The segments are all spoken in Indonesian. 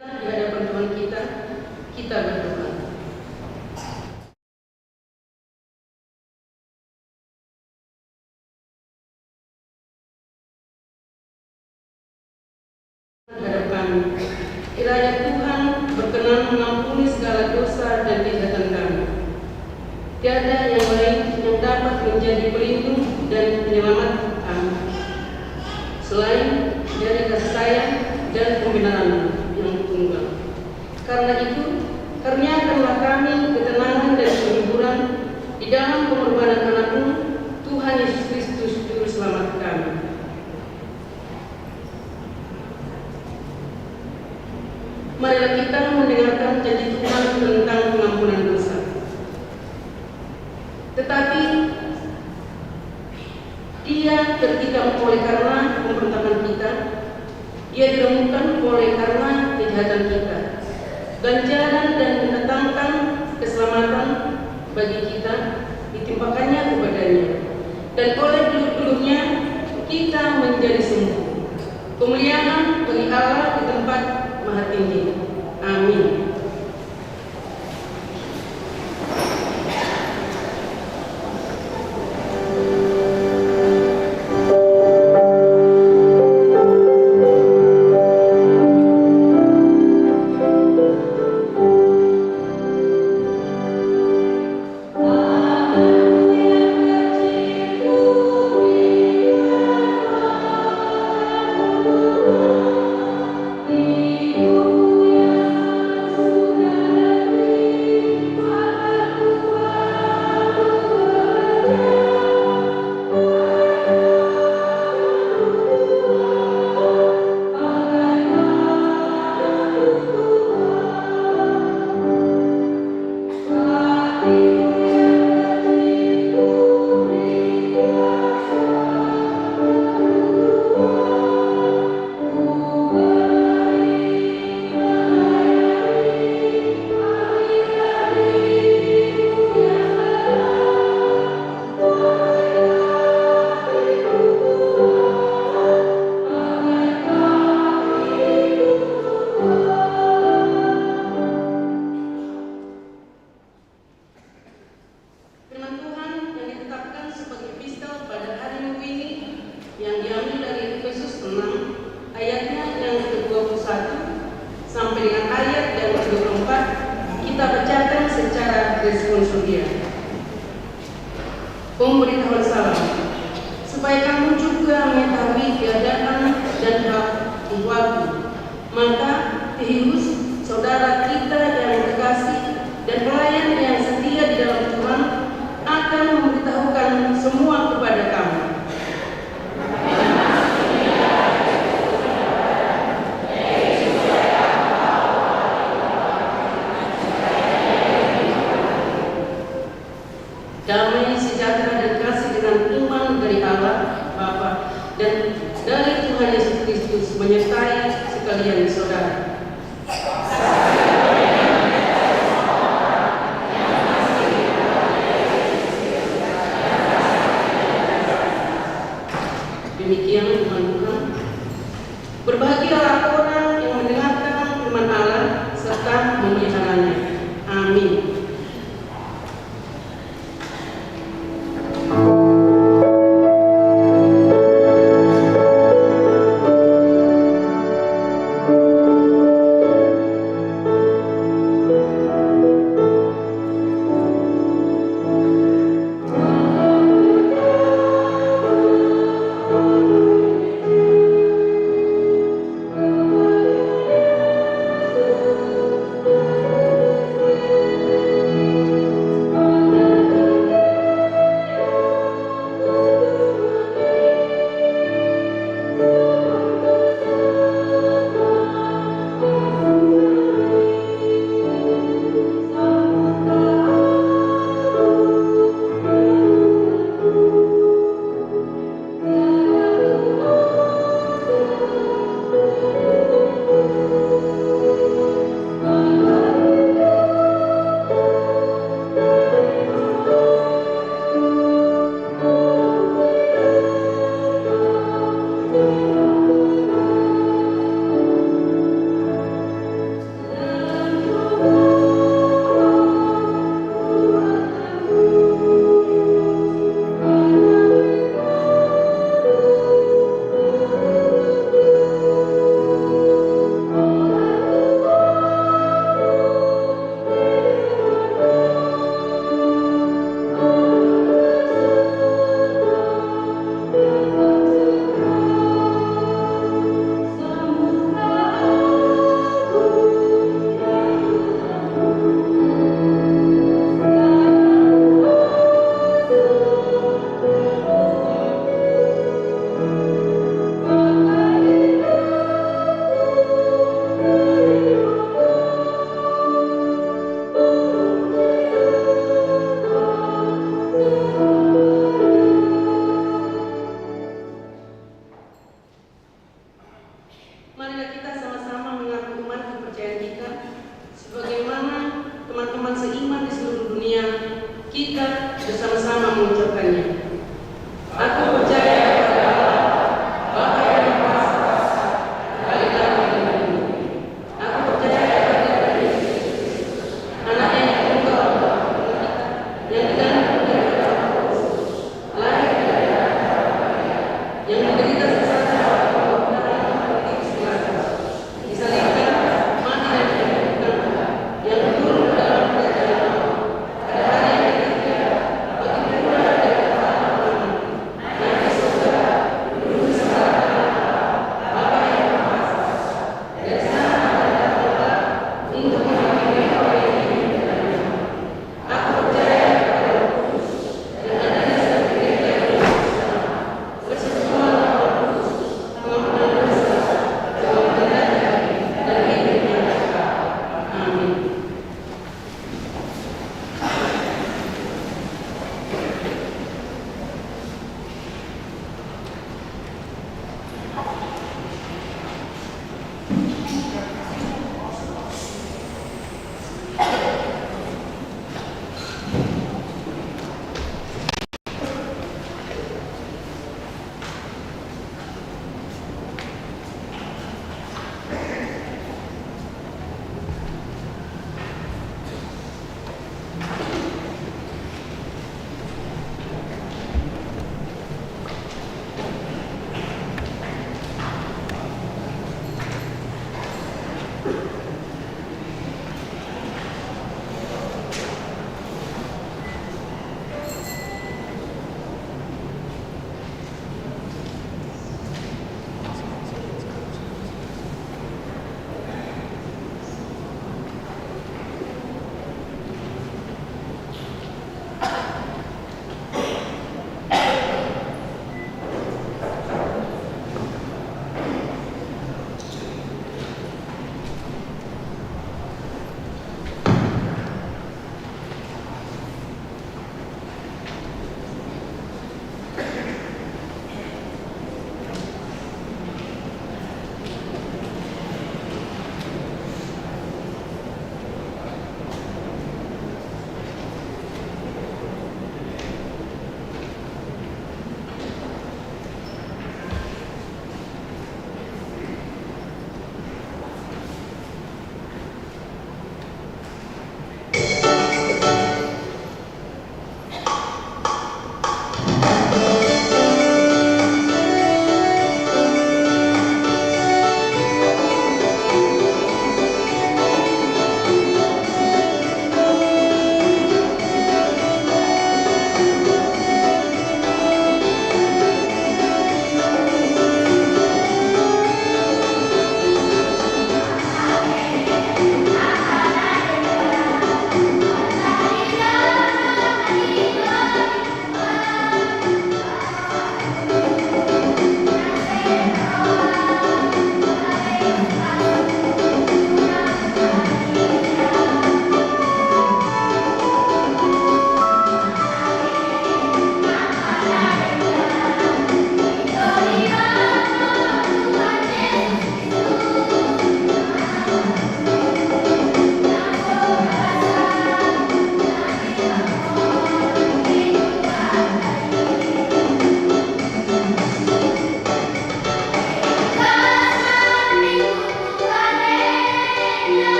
Di hadapan Tuhan kita berdoa. Hadapan kiranya Tuhan berkenan mengampuni segala dosa dan kejahatan kami. Tiada yang lain yang dapat menjadi pelindung dan penyelamat kami selain dari kasih sayang dan pembenaran yang tunggal. Karena itu, karuniakanlah kami ketenangan dan kehiburan di dalam pengorbanan Anakmu, Tuhan Yesus Kristus, Juru Selamat kami. Marilah kita mendengarkan janji Tuhan tentang pengampunan dosa. Tetapi Dia tertikam oleh karena pemberontakan kita, Ia diremukkan oleh karena kejahatan kita. Ganjaran dan mendatangkan keselamatan bagi kita ditimpakannya kepadanya, dan oleh peluk-peluknya kita menjadi sembuh. Kemuliaan bagi Allah di tempat Maha Tinggi. Amin. Pemberitahuan salam, supaya kamu juga mengetahui keadaan dan hak ihwalku. Maka Titus, saudara kita yang terkasih dan pelayan yang setia di dalam Tuhan, akan memberitahukan semua kepada kamu. Damai sejahtera dan kasih dengan iman dari Allah Bapa dan dari Tuhan Yesus Kristus menyertai sekalian saudara. Demikian firman Tuhan. Berbahagialah orang yang mendengarkan firman Allah serta memeliharanya. Amin. marilah kita sama-sama mengaku iman kepercayaan kita, sebagaimana teman-teman seiman di seluruh dunia, kita bersama-sama mengucapkannya. Aku percaya kepada Allah, Bapa yang Maha Kuasa, Bapa yang Aku percaya kepada Yesus, Anaknya yang tunggal, yang digandung dari Allah, lahir dari yang menderita sesat, disalibkan, mati dan dikuburkan, yang turun ke dalam kerajaan Allah pada hari yang ketiga, bagi pula dari kematian,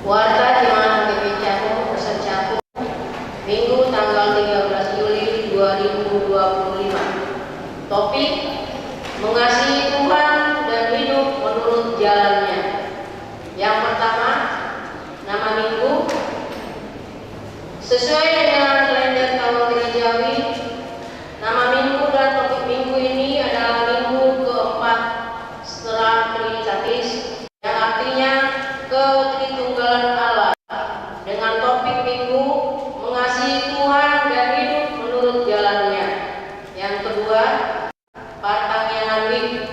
Warta Jemaat HPP Cakung Persat Cakung, Minggu tanggal 13 Juli 2025. Topik: mengasihi Tuhan dan hidup menurut jalannya. Yang pertama, nama minggu sesuai dengan kalender tahun gerejawi. Nama minggu dan topik minggu ini adalah minggu keempat setelah Trinitatis, yang artinya ketritunggalan Allah, dengan topik minggu mengasihi Tuhan dan hidup menurut jalannya. Yang kedua, Partangianan Week.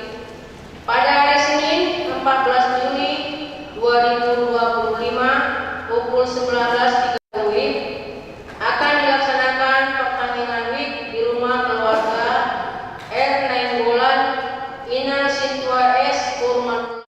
Pada hari Senin 14 Juli 2025 pukul 19.30 akan dilaksanakan Partangianan Week di rumah keluarga R. Nainggolan Ina Sintua S. Kurman.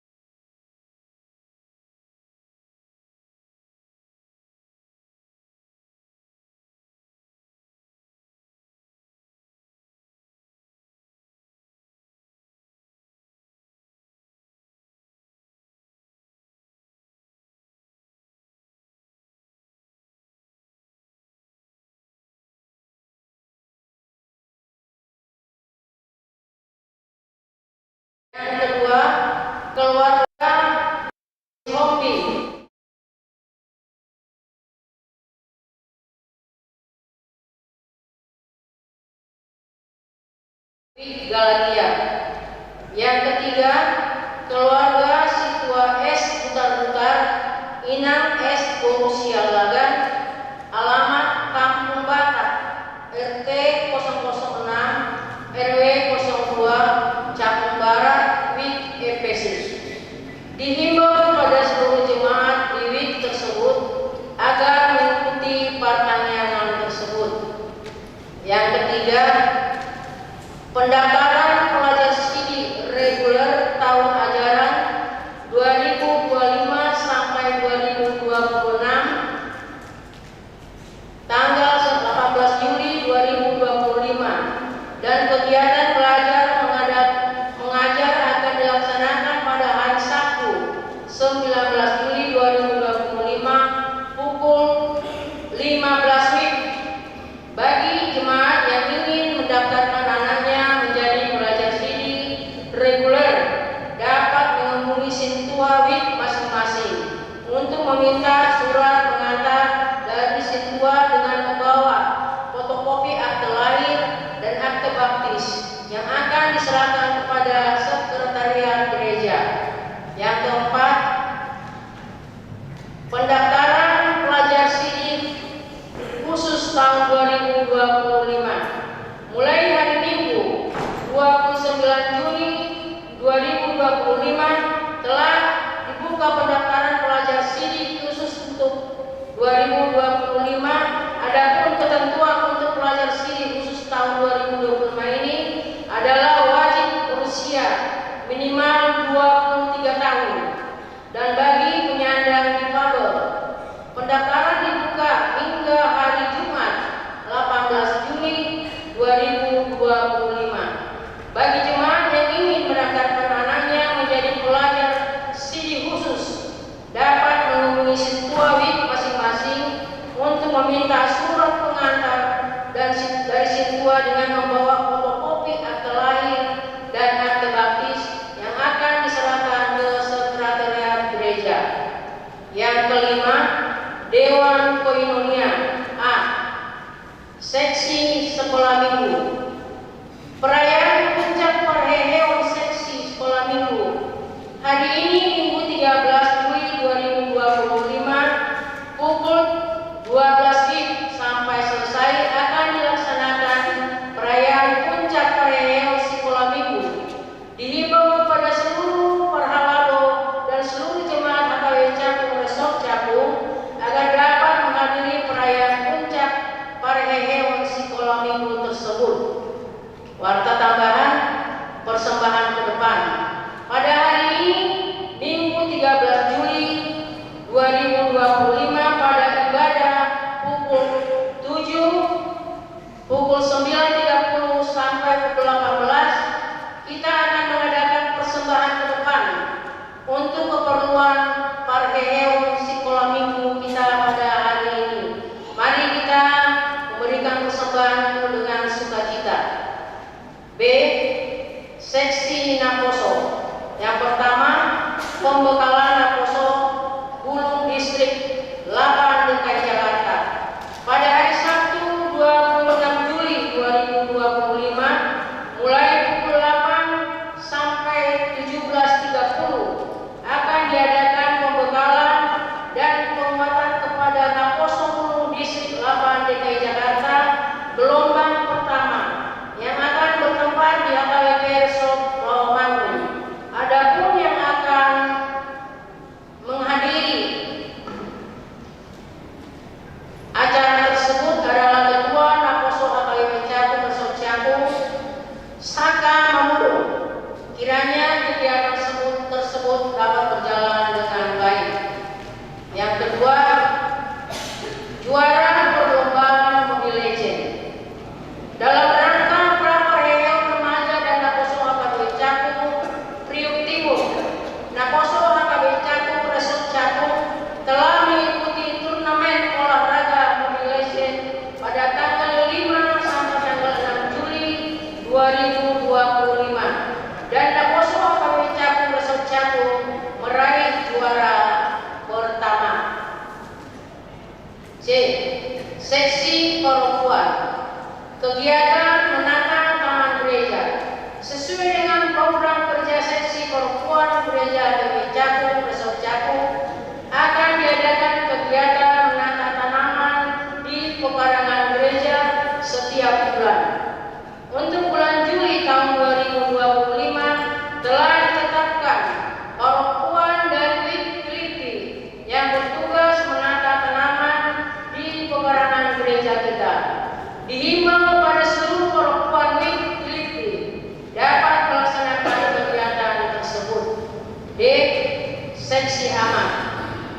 Yang kedua, keluarga Hombi. Galatia. Yang ketiga, keluarga Situa S. Butar-Butar, Inang S. Borusialagan, alamat Kampung Batak, RT 006, RW 02, Cakung Barat, Wik Efesus. Dihimbau kepada seluruh jemaat di Wik tersebut agar mengikuti pertanyaan tersebut. Yang ketiga, pendaftaran pelajar studi reguler tahun ajaran 2025 sampai 2026 tanggal 18 Juli 2025, dan kegiatan belajar mengajar akan dilaksanakan pada hari Sabtu 19 Juli 2025 pukul 15 WIB. Bagi jemaat yang ingin mendaftarkan anaknya menjadi pelajar studi reguler dapat menghubungi Sintua WIB masing-masing untuk meminta surat pengantar dari Sintua dengan membawa fotokopi akte lahir dan akte baptis yang akan diserahkan kepada sekretariat gereja. Yang keempat, pendaftaran pelajar studi khusus tahun 2025 mulai hari Minggu 29 Juli 2025 telah dibuka pendaftaran pelajar studi khusus untuk 2025. Adapun ketentuan untuk pelajar studi khusus tahun 2025 ini adalah wajib berusia minimal 23 tahun dan bagi penyandang difabel pendaftaran dibuka hingga hari Jumat 18 Juli 2025. Bagi jemaat yang ingin mendaftarkan anaknya menjadi pelajar studi khusus dapat menghubungi Sintua WIB masing-masing untuk meminta surat pengantar dan dari Sintua dengan membawa fotokopi akte lahir dan akte baptis yang akan diserahkan ke sekretariat gereja. Yang kelima, Dewan Koinonia A. Seksi Sekolah Minggu. Perayaan puncak perheheon seksi sekolah minggu hari ini Minggu 13 Juli 2025 pukul 12 WIB sampai selesai akan dilaksanakan perayaan puncak perheheon sekolah minggu. Dihimbau kepada seluruh perhalado dan seluruh jemaat HKW Cakung Resort Cakung agar dapat menghadiri perayaan puncak perheheon sekolah minggu tersebut. Warta tambahan persembahan ke depan. Pada hari ini Minggu 13 Juli 2025 pada ibadah pukul 7, pukul 9.30 sampai pukul 18 kita akan mengadakan persembahan ke depan untuk keperluan Parheheon Sekolah Minggu Seksi perempuan, kegiatan menata taman gereja. Sesuai dengan program kerja seksi perempuan gereja GBI Cakung, Resort Cakung, akan diadakan kegiatan menata tanaman di pekarangan gereja setiap bulan. Untuk bulan Juli tahun 2025 telah ditetapkan perempuan dan Wikiliti yang bertugas menata tanaman di pekarangan gereja kita. Dihimbau pada seluruh perempuan Wikiliti dapat melaksanakan kegiatan tersebut. D. Seksi aman.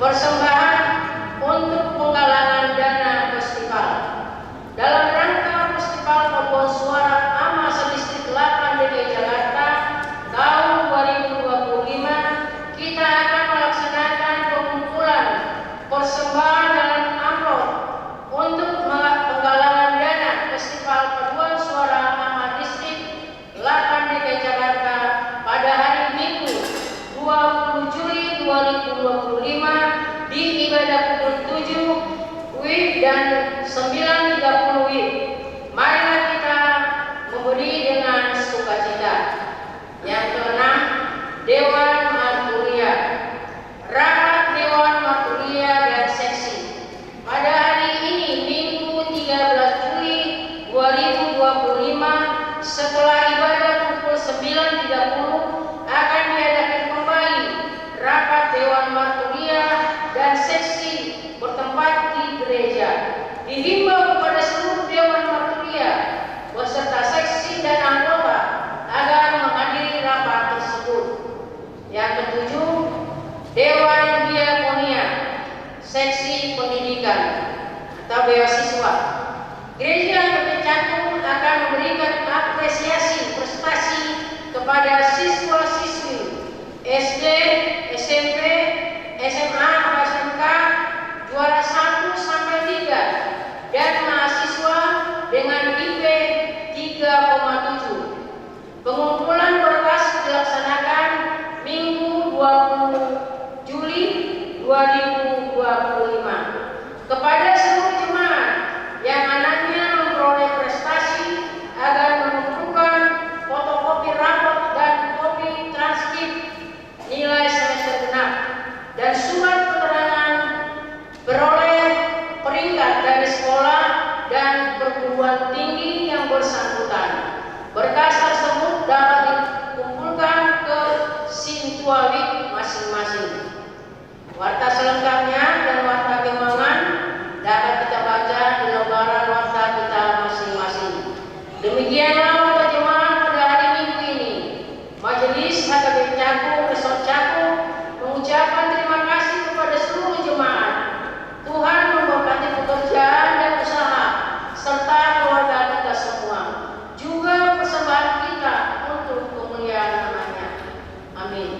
Persembahan untuk penggalangan dana festival. Dalam rangka Festival Paduan Suara AMA Distrik 8 DKI Jakarta tahun 2025, kita akan melaksanakan pengumpulan persembahan dalam amplop untuk penggalangan dana Festival Paduan Suara AMA Distrik 8 DKI Jakarta pada hari Minggu 20 Juli 2025 di ibadah pukul 7 WIB dan 9.30 WIB. Marilah kita memberi dengan sukacita. Yang keenam, Dewan Marturia. Rapat Dewan Marturia dan Seksi pada hari ini Minggu 13 Juli 2025 setelah ibadah pukul 9.30 akan diadakan kembali rapat Dewan Marturia dan Seksi bertempat di gereja. Dihimbau kepada seluruh Dewan Marturia beserta seksi dan anggota agar menghadiri rapat tersebut. Yang ketujuh, Dewan Diakonia, Seksi Pendidikan atau beasiswa. Gereja GBI Cakung akan memberikan apresiasi prestasi kepada siswa-siswi SD, SMP, SMA, SMK juara 1 sampai 3 dan mahasiswa dengan IP 3,7. Pengumpulan berkas dilaksanakan Minggu 20 Juli 2025. Kepada seluruh jemaat yang anaknya memperoleh prestasi agar mengumpulkan fotokopi rapot dan kopi transkrip nilai semester genap dan surat keterangan beroleh peringkat dari sekolah dan perguruan tinggi yang bersangkutan. Berkas tersebut dapat dikumpulkan ke Sintuawik masing-masing. Warta selengkapnya dan warta keuangan dapat kita baca di lembaran warta kita masing-masing. Demikianlah warta jemaat pada hari Minggu ini. Majelis HKBP Cakung, Resort Cakung mengucapkan terima kasih kepada seluruh jemaat. Tuhan memberkati pekerjaan dan usaha serta keluarga kita semua. Juga persembahan kita untuk kemuliaan namanya. Amin.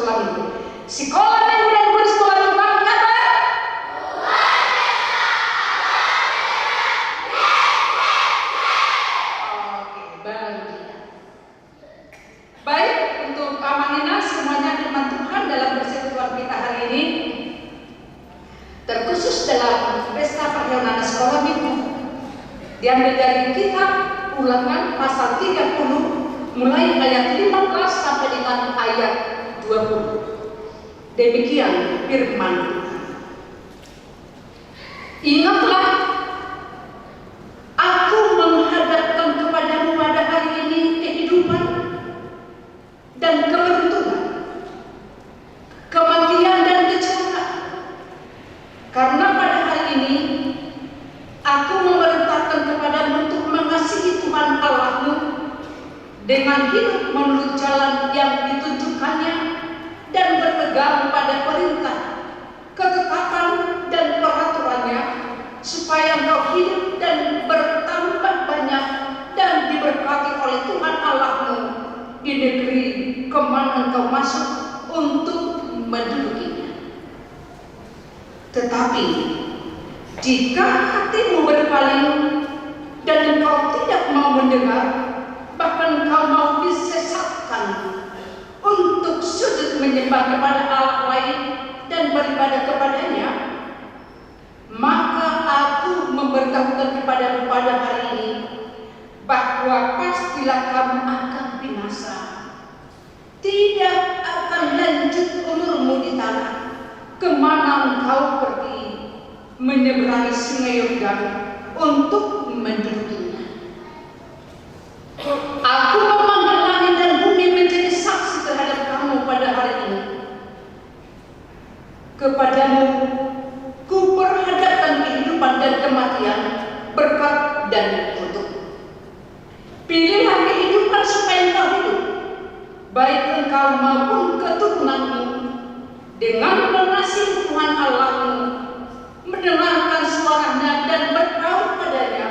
sekolah minggu. Sekolah minggu dan guru sekolah minggu apa? Oke, baik, untuk amanina semuanya firman Tuhan dalam persekutuan kita hari ini, terkhusus dalam pesta perjalanan sekolah minggu, diambil dari kitab Ulangan pasal 30 mulai ayat 15 sampai dengan ayat 20. Demikian firman Tuhan. Ingatlah, aku menghadapkan kepadamu pada hari ini kehidupan dan keberuntungan, kematian dan kecelakaan. Karena pada hari ini aku memerintahkan kepadamu untuk mengasihi Tuhan Allahmu dengan hidup menurut jalan yang ditunjukkannya dan berpegang pada perintah, ketetapan dan peraturannya, supaya engkau hidup dan bertambah banyak dan diberkati oleh Tuhan Allahmu di negeri kemana engkau masuk untuk mendudukinya. Tetapi jika hatimu berpaling dan engkau tidak mau mendengar, bahkan engkau mau disesatkan untuk sujud menyembah kepada Allah lain dan beribadah kepadanya, maka aku memberitahukan kepadamu pada hari ini bahwa pastilah kamu akan binasa. Tidak akan lanjut umurmu di tanah kemana engkau pergi menyeberangi sungai Yordan untuk mendudukinya. Aku memanggil langit dan bumi menjadi saksi terhadap kamu pada hari ini. Kepadamu ku perhadapkan kehidupan dan kematian, berkat dan kutuk. Pilihlah kehidupan supaya engkau hidup, baik engkau maupun keturunanmu, dengan mengasihi Tuhan Allahmu, mendengarkan suaranya dan berpaut padanya,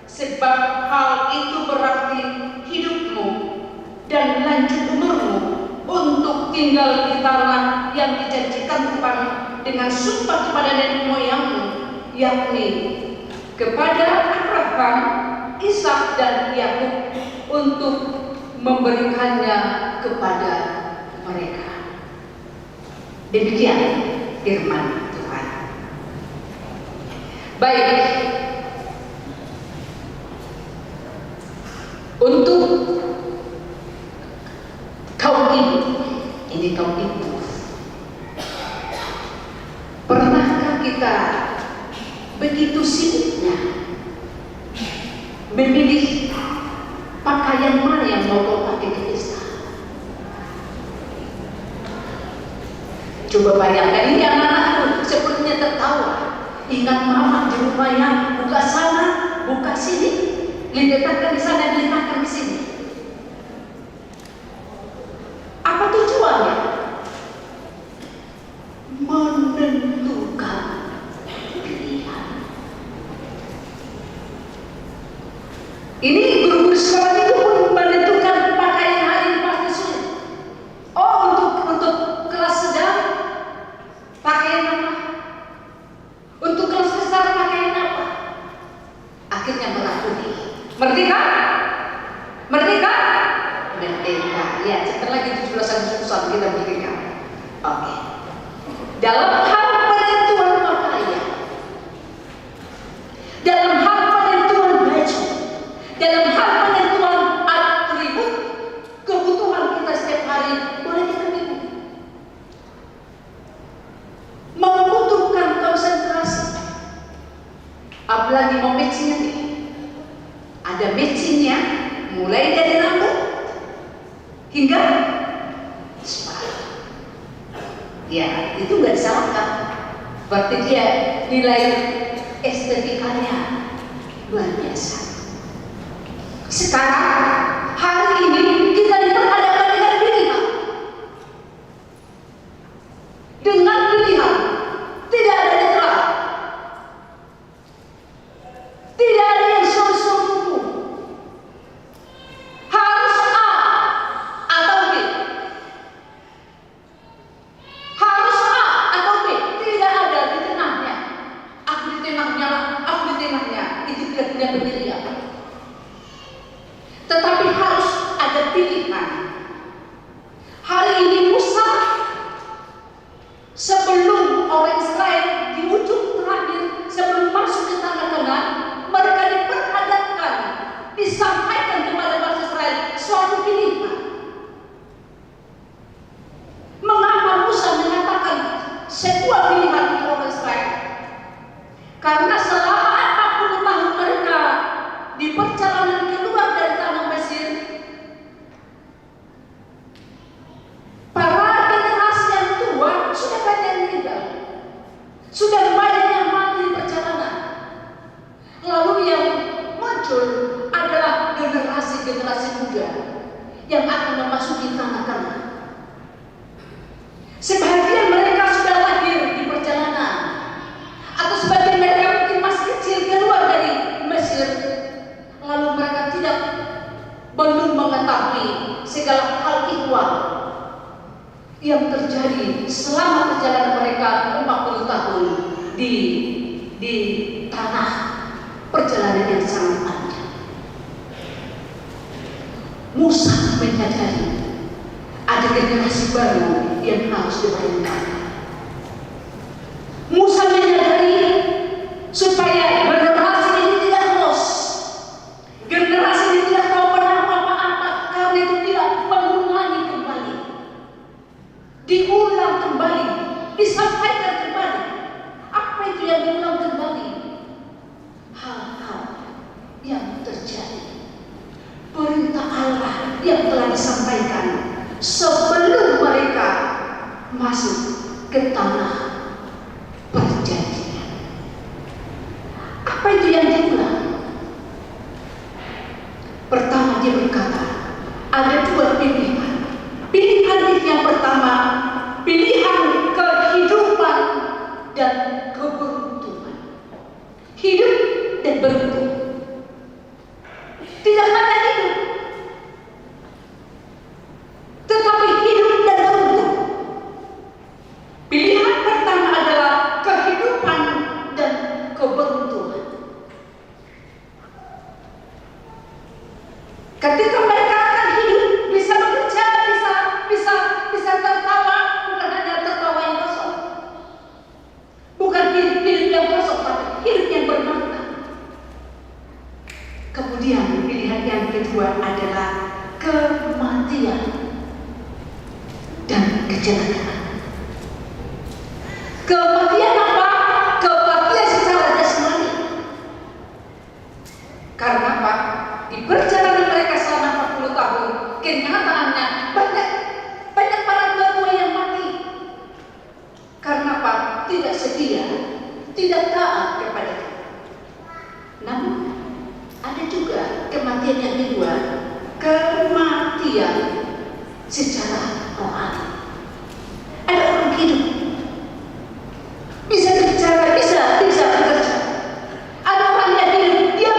sebab hal itu berarti hidupmu dan lanjut umurmu untuk tinggal di tanah yang dijanjikan Tuhan dengan sumpah kepada nenek moyangmu, yakni kepada Abraham, Ishak dan Yakub, untuk memberikannya kepada mereka. Demikian firman Tuhan. Baik, untuk kaum ini kaum ibu, pernahkah kita begitu sibuknya memilih pakaian mana yang mau kau pakai ke pesta? Coba bayangkan, ini anak-anakku sepertinya tertawa. Ingat mama di rumahnya, buka sana, buka sini, diletakkan di sana, diletakkan di sini. Apa tujuannya? Menentukan pilihan. Ini guru-guru sekolah itu pun menentukan pakaian hari ini pasti sulit. Oh, untuk kelas sedang pakaian apa? Untuk kelas besar pakaian apa? Akhirnya meraguti. Merdeka? Merdeka? Merdeka. Ya, sebentar lagi 17 Agustus kita merdeka. Oke. Dalam hal penentuan pakaian, dalam hal penentuan baju, dalam hal penentuan atribut kebutuhan kita setiap hari, boleh kita pilih. Membutuhkan konsentrasi, apalagi mau matchingnya nih. Ada matchingnya, mulai dari rambut hingga sepatu. Ya, itu nggak disalahkan. Berarti dia nilai estetikanya luar biasa. Sekarang, hari ini kita diperhadapkan dengan pilihan. Dengan pilihan, tidak ada netral. Tidak ada yang sungguh-sungguh. Harus A atau B. yang terjadi selama perjalanan mereka 40 tahun di tanah perjalanan yang sangat panjang. Musa menyadari ada generasi baru yang harus dibayangkan. Musa menyadari supaya generasi ini tidak lost, generasi ini tidak tahu pernah apa-apa, karena itu tidak mengulangi kembali, diulang kembali, disampaikan kembali. Apa itu yang diulang kembali? Hal-hal yang terjadi, perintah Allah yang telah disampaikan sebelum mereka masuk ke tanah perjanjian. Apa itu yang diulang? Pertama, dia berkata ada dua pilihan. Pilihan yang pertama, pilihan kehidupan dan keberuntungan. Hidup dan beruntung. Tidak hanya hidup, tetapi hidup dan beruntung. Pilihan pertama adalah kehidupan dan keberuntungan. Ketika mereka akan hidup, bisa bekerja, bisa tertawa, bukan hanya tertawa yang kosong, bukan hidup yang kosong, tapi hidup yang bermakna. Kemudian pilihan yang kedua adalah kematian dan kecelakaan. Kematian apa? Kematian secara jasmani. Karena apa? Di perjalanan mereka selama 40 tahun, kenyataannya banyak para tua yang mati. Karena apa? Tidak setia, tidak taat kepada Tuhan. Namun ada juga kematian yang kedua, kematian secara rohani. Ada orang hidup, bisa bicara, bisa bekerja. Ada orang yang hidup, dia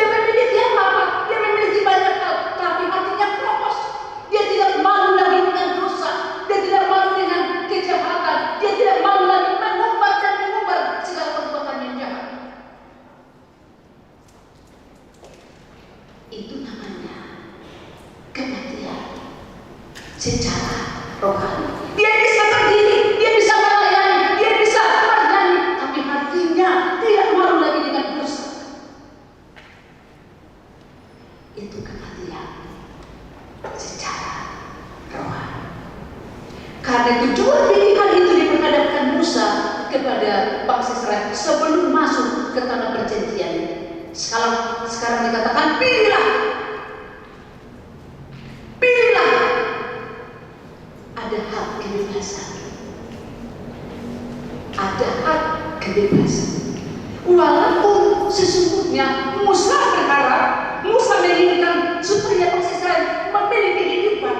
memiliki apa? Dia memiliki banyak hal, tapi hatinya keropos. Dia tidak malu lagi dengan dosa, dia tidak malu dengan kejahatan, dia tidak malu lagi mengumbar dan mengumbar segala perbuatan yang jahat. Itu namanya kematian secara rohani. Dia bisa berdiri, dia bisa melayani, dia bisa bernyanyi, tapi hatinya tidak malu lagi dengan dosa. Itu kematian secara rohani. Karena itu dua pilihan itu diperhadapkan Musa kepada bangsa Israel sebelum masuk ke tanah perjanjian. Sekarang dikatakan pilihlah. Ada hak kebebasan. Ada hak kebebasan. Walaupun sesungguhnya Musa berharap, Musa menginginkan supaya bangsa Israel memiliki kehidupan,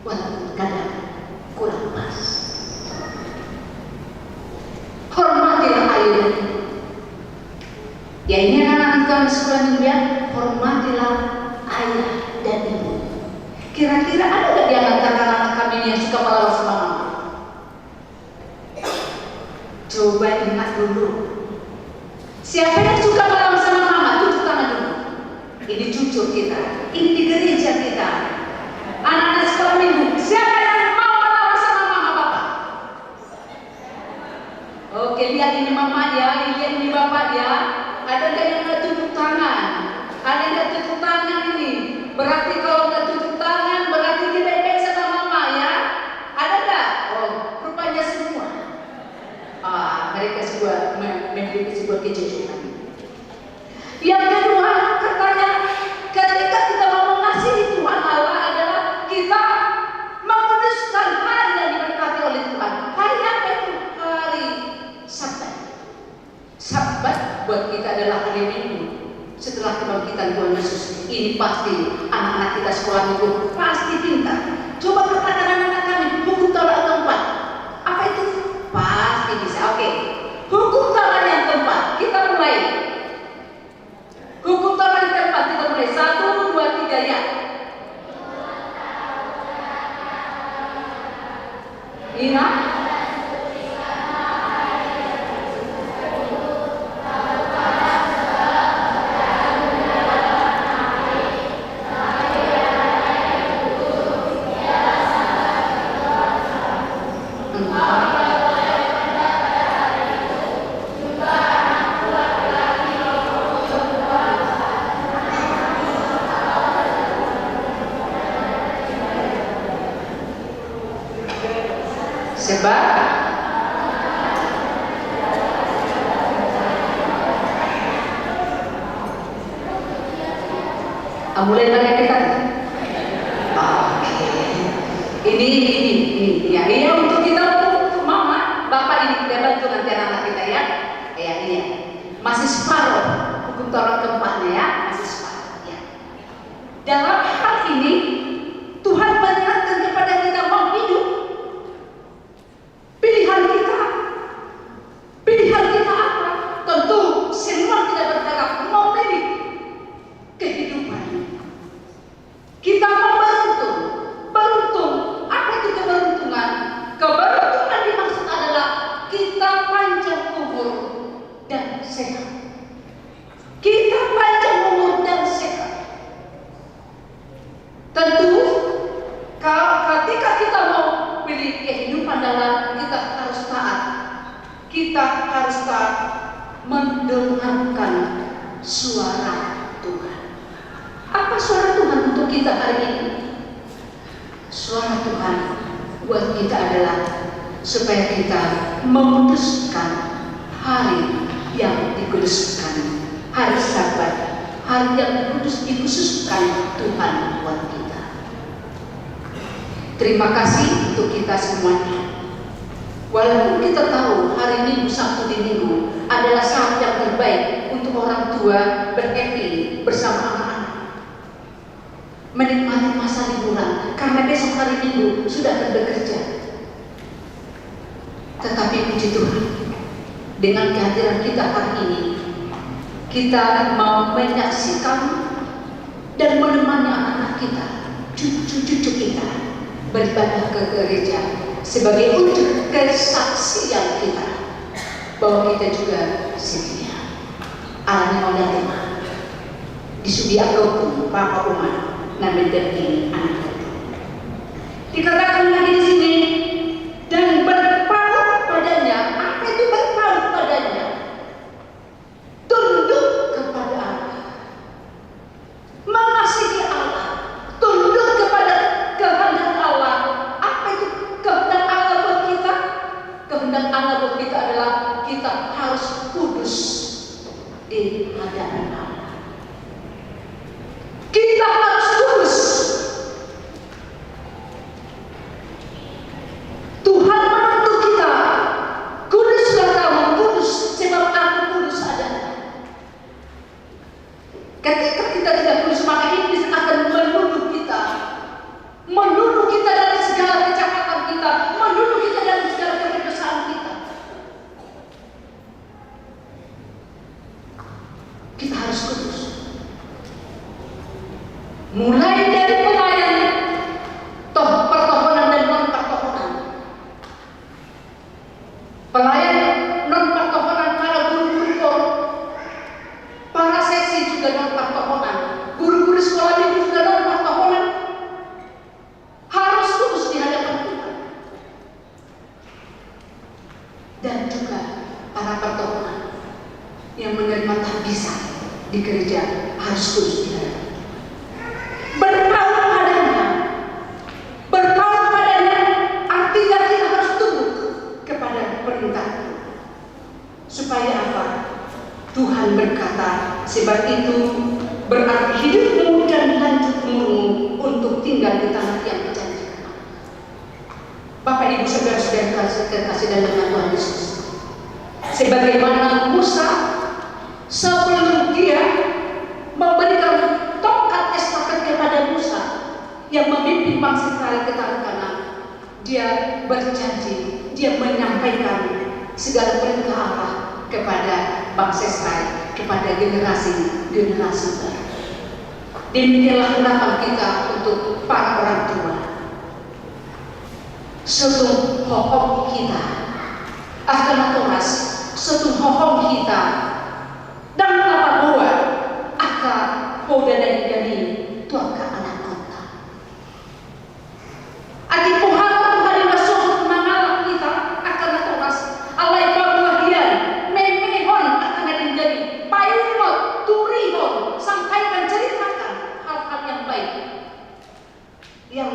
walaupun kadang kurang pas. Hormatilah ayah. Ya ini anak-anak Tuhan sekolah minggu ya, hormatilah ayah dan ibu. Kira-kira ada gak di antara anak kami yang suka melawan sama mama? Coba ingat dulu. Siapa yang suka melawan sama mama? Tunjuk tangan dulu. Ini cucu kita, ini di gereja kita. Anak-anak sekolah minggu, siapa yang mau melawan sama mama bapak? Oke, lihat ini mama ya, lihat ini bapak ya. Ada nggak yang nggak tunjuk tangan? Ada yang nggak tunjuk tangan ini? Berarti kalau nggak tunjuk tangan, berarti tidak baik sama mama ya? Ada nggak? Oh, rupanya semua. Mereka memiliki sebuah kejujuran. Yang kedua, katanya ketika kita mau mengasihi Tuhan Allah adalah kita menguduskan hari yang diberkati oleh Tuhan. Hari apa itu? Hari Sabat. Sabat buat kita adalah hari Minggu. Setelah kebangkitan Tuhan Yesus, ini pasti anak-anak kita sekolah minggu pasti pintar. Coba katakan anak-anak kami, hukum Taurat keempat. Apa itu? Pasti bisa. Oke. Hukum Taurat yang keempat. Kita mulai. Hukum Taurat yang keempat kita mulai. 1, 2, 3 ya. Ingat. Sebab mulai dari kita. Oke. Ini ya. Ini untuk kita, untuk mama, bapak ini kita bantu nanti anak kita ya. Ya ini ya. Masih separuh hukum Taurat keempatnya ya, masih separuh ya. Dalam hal ini Tuhan mengingatkan kepada kita mau hidup. Pilihan kita apa? Tentu semua tidak berharap mau pilih kehidupan. Kita mau beruntung. Apa itu keberuntungan? Keberuntungan dimaksud adalah kita panjang umur dan sehat. Kita panjang umur dan sehat. Tentu ketika kita mau pilih kehidupan dalam, kita harus taat. Kita harus taat mendengarkan suara Tuhan. Apa suara Tuhan untuk kita hari ini? Suara Tuhan buat kita adalah supaya kita memutuskan hari yang dikuduskan, hari Sabat, hari yang dikhususkan Tuhan buat kita. Terima kasih untuk kita semuanya. Walaupun kita tahu hari Minggu, Sabtu di Minggu adalah saat yang terbaik untuk orang tua berhappy bersama anak-anak, menikmati masa liburan karena besok hari Minggu sudah bekerja. Tetapi puji Tuhan, dengan kehadiran kita hari ini, kita mau menyaksikan dan menemani anak-anak kita, cucu-cucu kita beribadah ke gereja sebagai wujud kesaksian kita bahwa kita juga setia. Alami oleh tema disudi aku Papa Umar nabi dari anak itu. Dikatakan lagi di sini dan berpaut padanya. Apa itu berpaut padanya? Tunduk kepada Allah, mengasihi Allah, tunduk kepada kehendak Allah. Apa itu kehendak Allah buat kita? Kehendak Allah buat kita adalah kita harus kudus di hadapan Allah. Kita harus kudus. di gereja harus kudus di hati. Berpaut padanya, berpaut padanya artinya kita harus tunduk kepada perintah. Supaya apa? Tuhan berkata, sebab itu berarti hidupmu dan lanjut umurmu untuk tinggal di tanah yang dijanjikan. Bapak Ibu saudara-saudara kasih dalam nama Tuhan Yesus. Sebagaimana Musa sebelum dia memberikan tongkat estafet kepada Musa yang memimpin bangsa Israel ke tanah Kanaan, dia berjanji, dia menyampaikan segala perintah Allah kepada bangsa Israel, kepada generasi baru. Demikianlah harapan kita untuk para orang tua. Satu hohom kita akan toras, satu hohom kita dan apa buat akan poda dari tuaka anak kota. Adi pohara Tuhan masuk mengalah kita akan toras. Allah bagian memehon akan jadi pairot turihon, sampaikan ceritakan hal-hal yang baik yang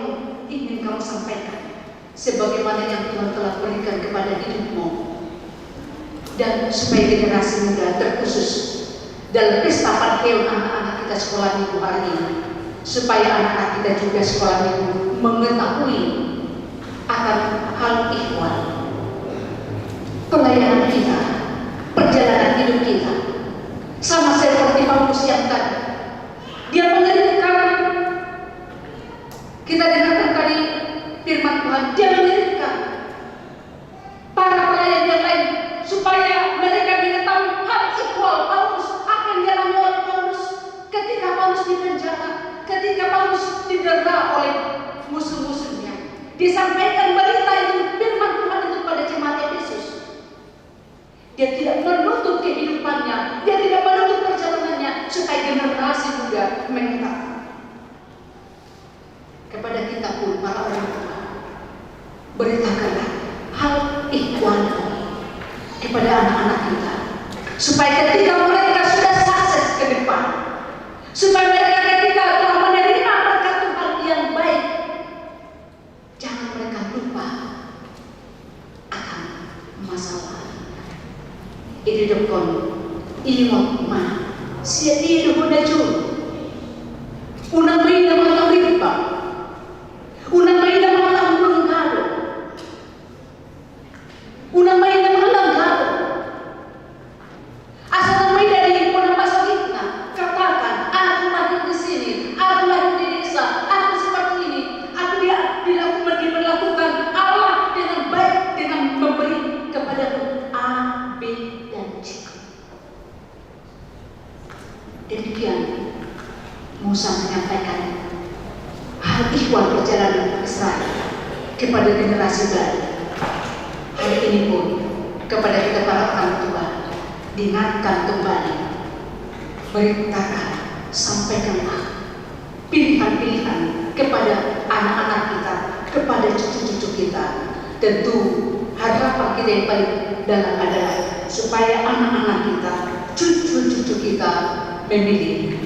ingin kamu sampaikan sebagaimana yang Tuhan telah berikan kepada hidupmu, dan supaya generasi muda terkhusus dalam pesta panheon anak-anak kita sekolah minggu hari ini, supaya anak-anak kita juga sekolah minggu mengetahui akan hal ikhwan, pelayanan kita, perjalanan hidup kita, sama seperti Paulus yang tadi dia mengirimkan, kita dengarkan tadi firman Tuhan, dia mengirimkan para pelayan yang lain supaya mereka mengetahui hal ikhwal Paulus akan dialami oleh Paulus ketika Paulus dipenjara, ketika Paulus didera oleh musuh-musuhnya. Disampaikan berita itu, firman Tuhan itu pada jemaat Efesus. Dia tidak menutup kehidupannya, dia tidak menutup perjalanannya supaya generasi muda mengetahui. Kepada kita pun para orang tua, beritakanlah hal ikhwan kepada anak-anak kita, supaya ketika mereka sudah sukses ke depan, supaya mereka ketika telah menerima berkat Tuhan yang baik, jangan mereka lupa akan masalah. Ini dokon, ini mah, siapa ini udah jauh, unang main nama riba, unang main nama ulung kado, unang main nama langgado. Asal main dari pondok pasokitna, katakan, aku lahir di sini, aku lahir di desa, aku seperti ini, aku dilakukan Allah dengan baik dengan memberi kepadaku A, B, dan C. Demikian Musa menyampaikan hal ikhwan perjalanan Israel kepada generasi baru. Hari ini pun kepada kita para orang tua, diingatkan kembali, beritakan, sampaikanlah pilihan-pilihan kepada anak-anak kita, kepada cucu-cucu kita. Tentu harapan kita yang paling dalam adalah supaya anak-anak kita, cucu-cucu kita memilih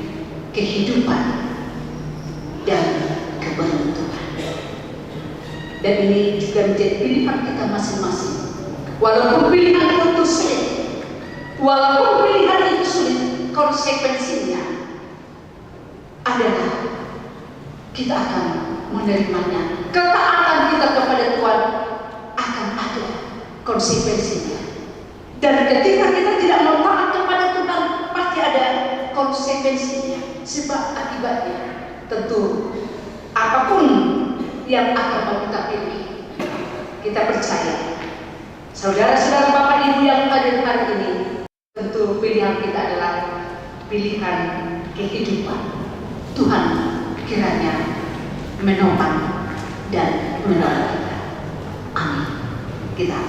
kehidupan dan keberuntungan. Dan ini juga menjadi pilihan kita masing-masing. Walaupun pilihan itu sulit, walaupun pilihan itu sulit, konsekuensinya adalah kita akan menerimanya. Ketaatan kita kepada Tuhan akan ada konsekuensinya. Dan ketika kita tidak mau taat kepada Tuhan, pasti ada konsekuensinya. Sebab akibatnya tentu apapun yang akan mau kita pilih, kita percaya, saudara-saudara Bapak Ibu yang hadir hari ini, tentu pilihan kita adalah pilihan kehidupan. Tuhan kiranya menopang dan menolong kita. Amin. Kita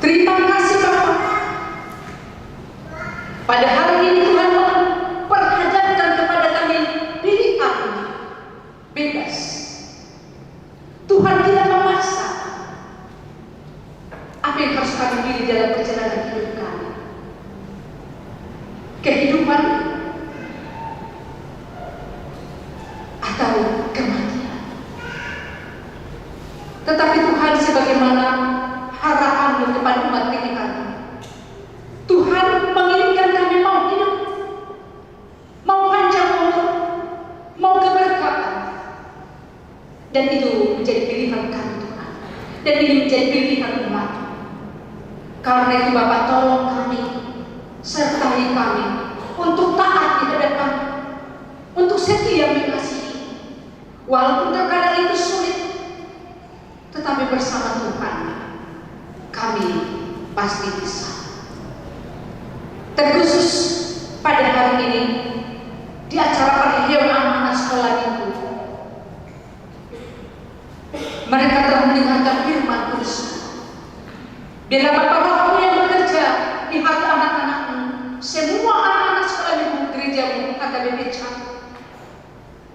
terima kasih Bapak. Pada hari ini Tuhan perhadapkan kepada kami pilihan bebas. Tuhan tidak memaksa apa yang harus kami pilih dalam perjalanan hidup kami. sebagaimana harapan-Mu kepada umat pilihan. Tuhan menginginkan kami mau hidup, mau panjang umur, mau keberkatan. Dan itu menjadi pilihan kami Tuhan. Dan ini menjadi pilihan umat. Karena itu Bapak, tolong kami, sertai kami untuk taat di hadapan, untuk setia mengasihi. Walaupun terkadang itu sulit, tetapi bersama Tuhan kami pasti bisa. Terkhusus pada hari ini di acara perayaan anak sekolah minggu, mereka telah mendengarkan firman Tuhan. Bila Bapak Rohmu yang bekerja di hati anak-anak-Mu, semua anak-anak sekolah minggu gereja-Mu AKBP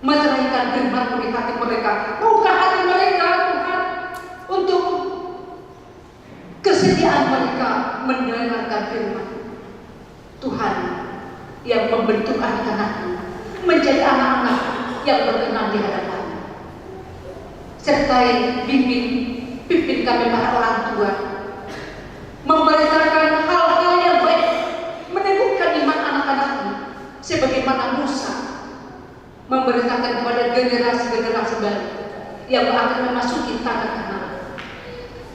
menerangkan firman-Mu di hati mereka. Buka hati mereka Tuhan untuk kesediaan mereka mendengarkan firman Tuhan yang membentuk anak-anak-Mu menjadi anak-anak yang berkenan di hadapan. Sertai pimpin kami para orang tua, memberitakan hal-hal yang baik, meneguhkan iman anak-anak-Mu sebagaimana Musa memberitakan kepada generasi-generasi baru yang akan memasuki tanah Kanaan.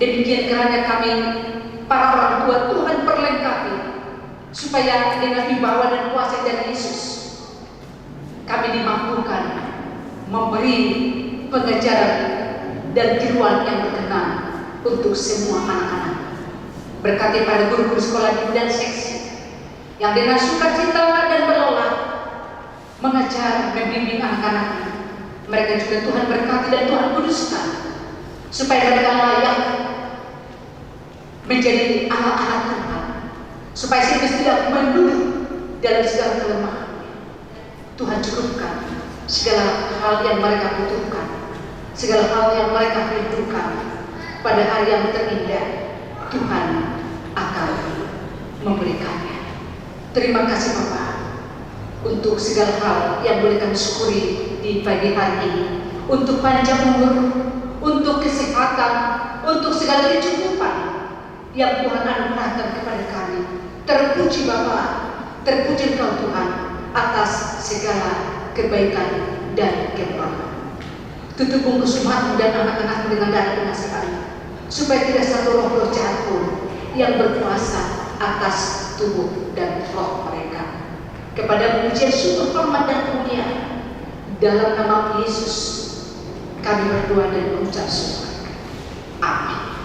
Demikian kiranya kami para orang tua Tuhan perlengkapi, supaya dengan himbauan dan kuasa dari Yesus kami dimampukan memberi pengajaran dan tiruan yang berkenan untuk semua anak-anak. Berkati pada guru-guru sekolah minggu dan seksi yang dengan sukacita dan berlelah mengajar, membimbing anak-anak. Mereka juga Tuhan berkati dan Tuhan kuduskan supaya mereka layak menjadi anak-anak Tuhan, supaya sehingga tidak menduduk dalam segala kelemahan. Tuhan cukupkan segala hal yang mereka butuhkan, segala hal yang mereka rindukan. Pada hari yang terindah Tuhan akan memberikannya. Terima kasih Bapak untuk segala hal yang boleh kami syukuri di pagi hari ini, untuk panjang umur, untuk kesehatan, untuk segala kecukupan yang Tuhan anugerahkan kepada kami. Terpuji Bapa, terpuji Engkau Tuhan atas segala kebaikan dan kemurahan. Tutup bungkus umat-Mu dan anak-anak-Mu dengan darah penasihan, supaya tidak satu roh jahat pun yang berkuasa atas tubuh dan roh mereka. Kepada pujian syukur, hormat dan kemuliaan dalam nama Yesus kami berdoa dan mengucap syukur. Amin.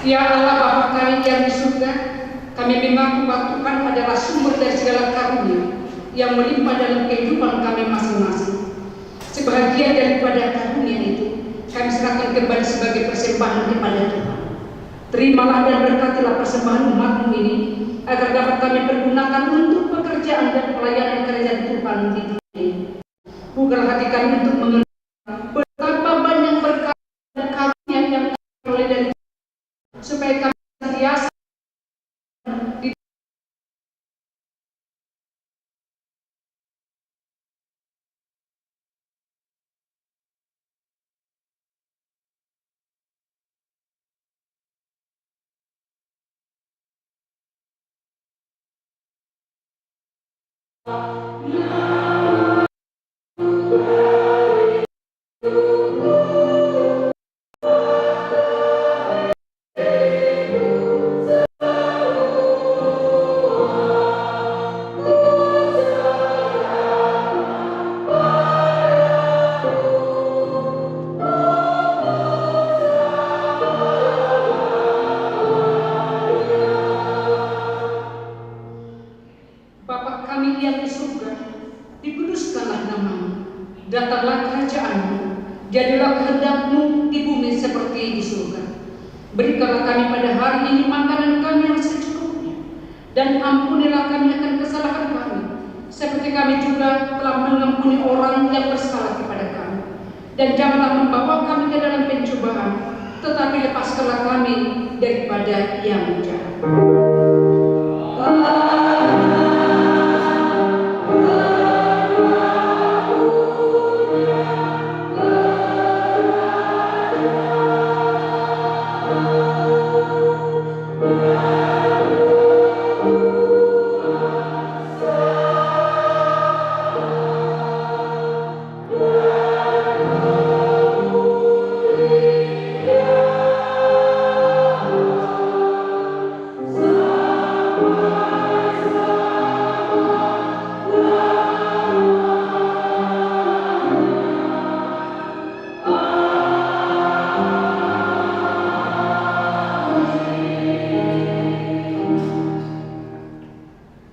Ya Allah Bapa kami yang di surga, kami mengaku bahwa Tuhan adalah sumber dari segala karunia yang melimpah dalam kehidupan kami masing-masing. Sebahagian daripada karunia itu kami serahkan kembali sebagai persembahan kepada Tuhan. Terimalah dan berkatilah persembahan umat-Mu ini, agar dapat kami pergunakan untuk pekerjaan dan pelayanan kerajaan Tuhan di dunia ini. Bukalah hati kami untuk mengenal betapa banyak berkat dan karunia yang kami peroleh dari Tuhan, supaya kami senantiasa di Bapa kami yang di surga, dikuduskanlah nama-Mu, datanglah kerajaan-Mu, jadilah kehendak-Mu di bumi seperti di surga. Berikanlah kami pada hari ini makanan kami yang secukupnya, dan ampunilah kami akan kesalahan kami, seperti kami juga telah mengampuni orang yang bersalah kepada kami. Dan janganlah membawa kami ke dalam pencobaan, tetapi lepaskanlah kami daripada yang jahat.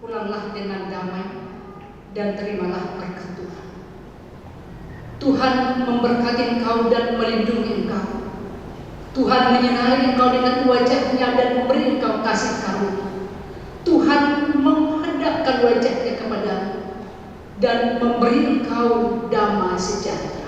Pulanglah dengan damai dan terimalah berkat Tuhan. Tuhan memberkati engkau dan melindungi engkau. Tuhan menyinari engkau dengan wajah-Nya dan memberi engkau kasih karunia. Tuhan menghadapkan wajah-Nya kepadamu dan memberi engkau damai sejahtera.